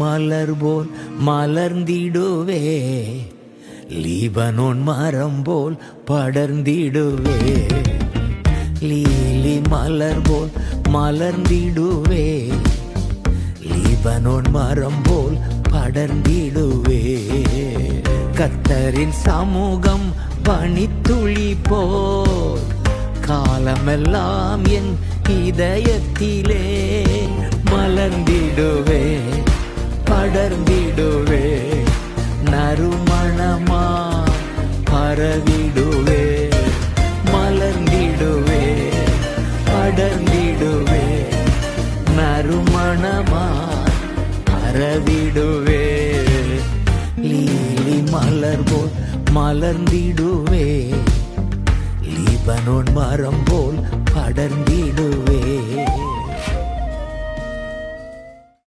மலர் போல் மலர்ந்திடுவே, Lebanon மரம் போல் படர்ந்திடுவே. Lily மலர் போல் மலர்ந்திடுவே, Lebanon மரம் போல் படர்ந்திடுவே. கர்த்தரின் சமூகம் பனித்துளி போல் காலமெல்லாம் என் இதயத்திலே மலர்ந்திடுவே, படர்ந்திடுவே, நறுமணமா பரவிடுவே. மலர்ந்திடுவே, படர்ந்திடுவே, நறுமணமா பரவிடுவே. லீலி மலர் போல் மலர்ந்திடுவே, லீபனோன் மரம் போல் படர்ந்திடுவே.